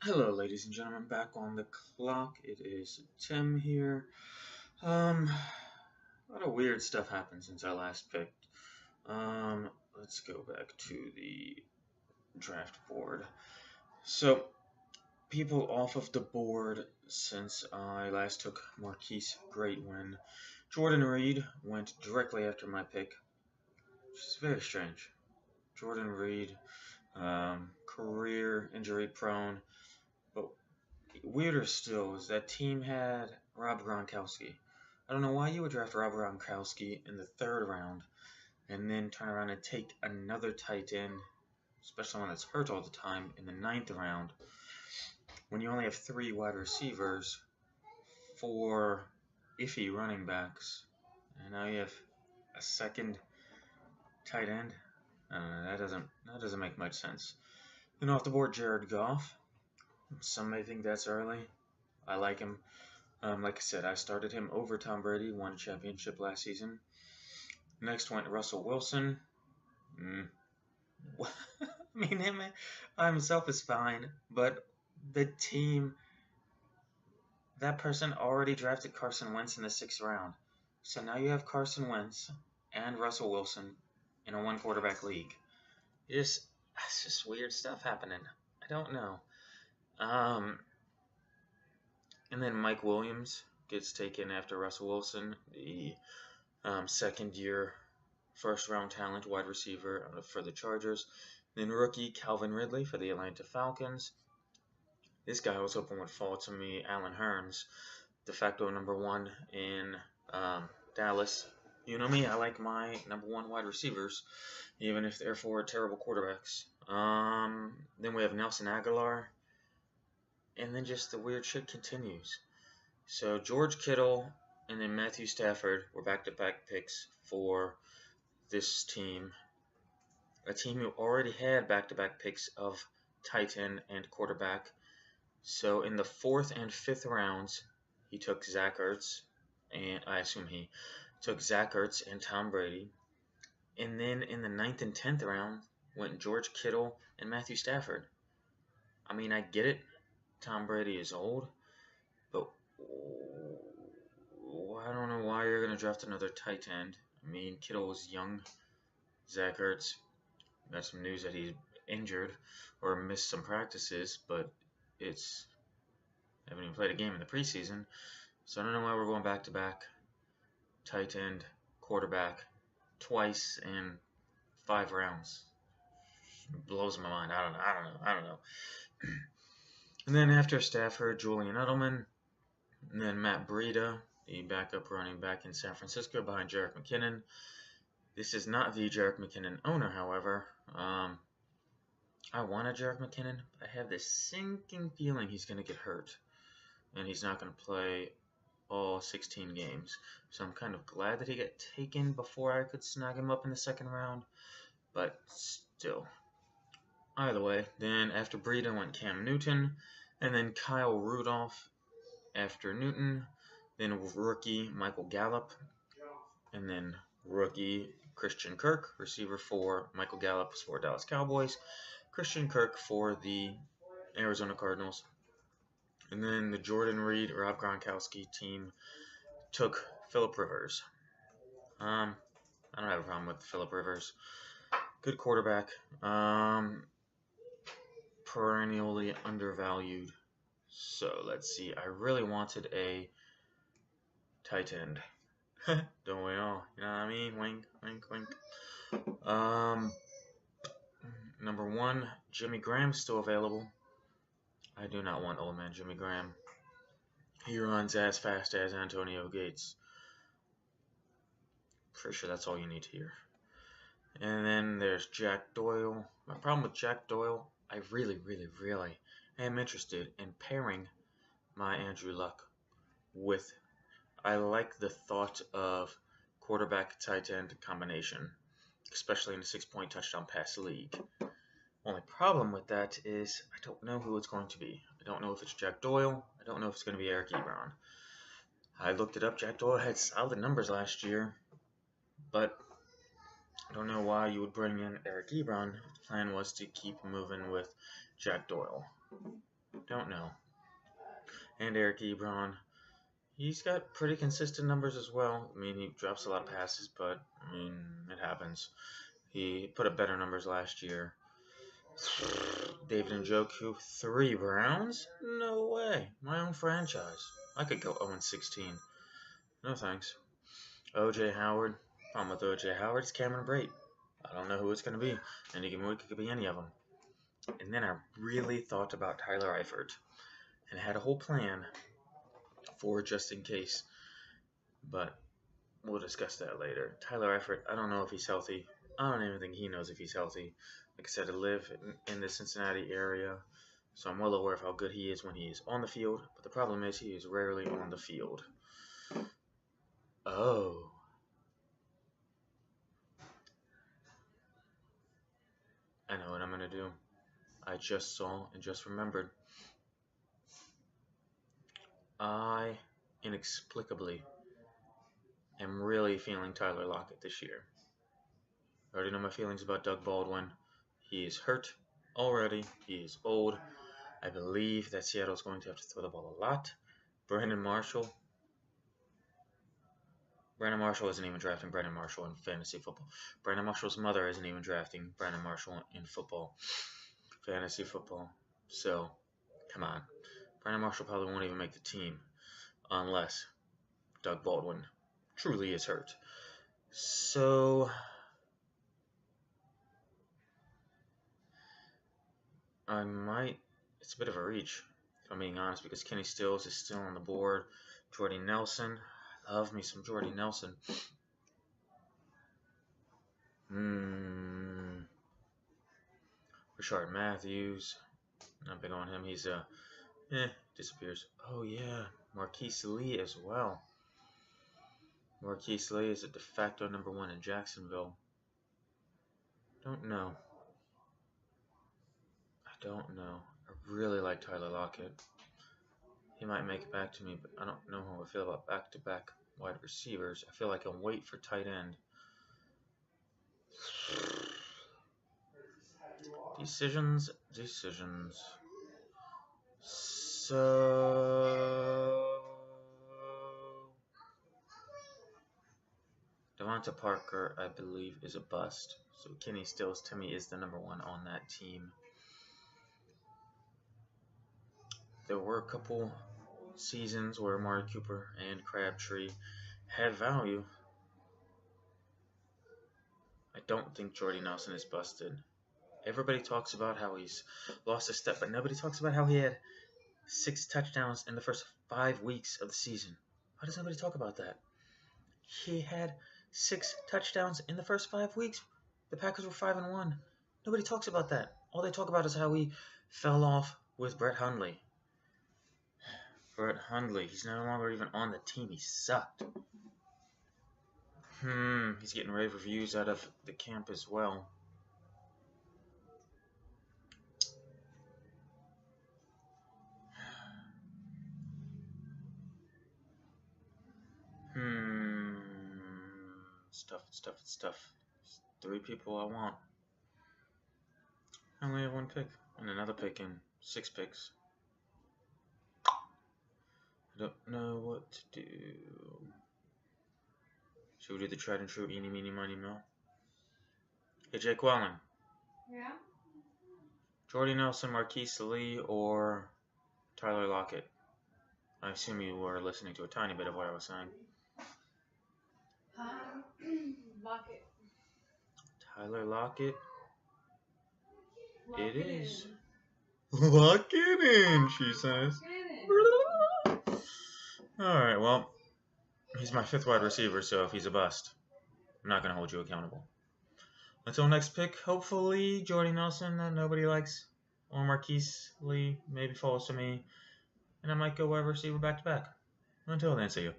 Hello, ladies and gentlemen, back on the clock. It is Tim here. Um, a lot of weird stuff happened since I last picked. Let's go back to the draft board. So, people off of the board since I last took Marquise Greatwin. Jordan Reed went directly after my pick, which is very strange. Jordan Reed, career injury prone, but weirder still is that team had Rob Gronkowski. I don't know why you would draft Rob Gronkowski in the third round and then turn around and take another tight end, especially one that's hurt all the time, in the ninth round when you only have three wide receivers, four iffy running backs, and now you have a second tight end. That doesn't make much sense. Then off the board, Jared Goff. Some may think that's early. I like him. Like I said, I started him over Tom Brady, won a championship last season. Next went Russell Wilson. I mean, him himself is fine, but the team, that person already drafted Carson Wentz in the sixth round. So now you have Carson Wentz and Russell Wilson in a one quarterback league. It's just weird stuff happening. I don't know. Um, and then Mike Williams gets taken after Russell Wilson, the second year first round talent wide receiver for the Chargers. Then rookie Calvin Ridley for the Atlanta Falcons. This guy I was hoping would fall to me, Allen Hurns, de facto number one in Dallas. You know me, I like my number one wide receivers, even if they're for terrible quarterbacks. Then we have Nelson Aguilar, and then just the weird shit continues. So George Kittle and then Matthew Stafford were back-to-back picks for this team. A team who already had back-to-back picks of tight end and quarterback. So in the fourth and fifth rounds, he took Zach Ertz, and I assume he took Zach Ertz and Tom Brady. And then in the ninth and 10th round went George Kittle and Matthew Stafford. I mean, I get it. Tom Brady is old, but I don't know why you're going to draft another tight end. I mean, Kittle was young. Zach Ertz got some news that he's injured or missed some practices, but haven't even played a game in the preseason. So I don't know why we're going back to back tight end, quarterback twice in 5 rounds. It blows my mind. I don't know. And then after Stafford, Julian Edelman, and then Matt Breida, the backup running back in San Francisco behind Jerick McKinnon. This is not the Jerick McKinnon owner, however. I wanted Jerick McKinnon, but I have this sinking feeling he's going to get hurt, and he's not going to play all 16 games. So I'm kind of glad that he got taken before I could snag him up in the second round, but still. Either way, then after Breida went Cam Newton, and then Kyle Rudolph after Newton, then rookie Michael Gallup, and then rookie Christian Kirk, receiver for Michael Gallup for Dallas Cowboys, Christian Kirk for the Arizona Cardinals. And then the Jordan Reed, Rob Gronkowski team took Phillip Rivers. I don't have a problem with Phillip Rivers. Good quarterback. Perennially undervalued. So let's see. I really wanted a tight end. Don't we all? You know what I mean? Wink, wink, wink. Number 1, Jimmy Graham still available. I do not want old man Jimmy Graham. He runs as fast as Antonio Gates. Pretty sure that's all you need to hear. And then there's Jack Doyle. My problem with Jack Doyle, I really am interested in pairing my Andrew Luck with. I like the thought of quarterback tight end combination, especially in a 6-point touchdown pass league. Only problem with that is I don't know who it's going to be. I don't know if it's Jack Doyle. I don't know if it's going to be Eric Ebron. I looked it up. Jack Doyle had solid numbers last year, but I don't know why you would bring in Eric Ebron if the plan was to keep moving with Jack Doyle. Don't know. And Eric Ebron. He's got pretty consistent numbers as well. I mean, he drops a lot of passes, but, I mean, it happens. He put up better numbers last year. David Njoku, 3 Browns? No way. My own franchise. I could go 0-16. No thanks. O.J. Howard. Problem with O.J. Howard is Cameron Brate. I don't know who it's going to be. Any given week, it could be any of them. And then I really thought about Tyler Eifert and had a whole plan for just in case. But we'll discuss that later. Tyler Eifert, I don't know if he's healthy. I don't even think he knows if he's healthy. Like I said, I live in the Cincinnati area, so I'm well aware of how good he is when he is on the field. But the problem is he is rarely on the field. Oh. I know what I'm going to do. I just saw and just remembered. I inexplicably am really feeling Tyler Lockett this year. I already know my feelings about Doug Baldwin. He is hurt already. He is old. I believe that Seattle's going to have to throw the ball a lot. Brandon Marshall isn't even drafting Brandon Marshall in fantasy football. Brandon Marshall's mother isn't even drafting Brandon Marshall in fantasy football. So, come on. Brandon Marshall probably won't even make the team unless Doug Baldwin truly is hurt. So, I might, it's a bit of a reach, if I'm being honest, because Kenny Stills is still on the board. Jordy Nelson, I love me some Jordy Nelson. Rashard Matthews, not big on him. He's disappears. Oh yeah, Marquise Lee as well. Marquise Lee is a de facto number 1 in Jacksonville. Don't know. I really like Tyler Lockett. He might make it back to me, but I don't know how I feel about back-to-back wide receivers. I feel like I'll wait for tight end. Decisions. So, Devonta Parker, I believe, is a bust. So Kenny Stills, to me, is the number 1 on that team. There were a couple seasons where Amari Cooper and Crabtree had value. I don't think Jordy Nelson is busted. Everybody talks about how he's lost a step, but nobody talks about how he had 6 touchdowns in the first 5 weeks of the season. Why does nobody talk about that? He had 6 touchdowns in the first 5 weeks. The Packers were 5-1. Nobody talks about that. All they talk about is how he fell off with Brett Hundley. Brett Hundley, he's no longer even on the team. He sucked. He's getting rave reviews out of the camp as well. Stuff. 3 people I want. I only have 1 pick. And another pick in 6 picks. I don't know what to do. Should we do the tried and true eeny, meeny, miny, moe? Hey, Jake Welling. Yeah? Jordy Nelson, Marquise Lee, or Tyler Lockett? I assume you were listening to a tiny bit of what I was saying. Lockett. Tyler Lockett. Lock it is. In. Lock it in, she says. Alright, well, he's my 5th wide receiver, so if he's a bust, I'm not going to hold you accountable. Until next pick, hopefully Jordy Nelson that nobody likes, or Marquise Lee maybe falls to me, and I might go wide receiver back to back. Until then, see you.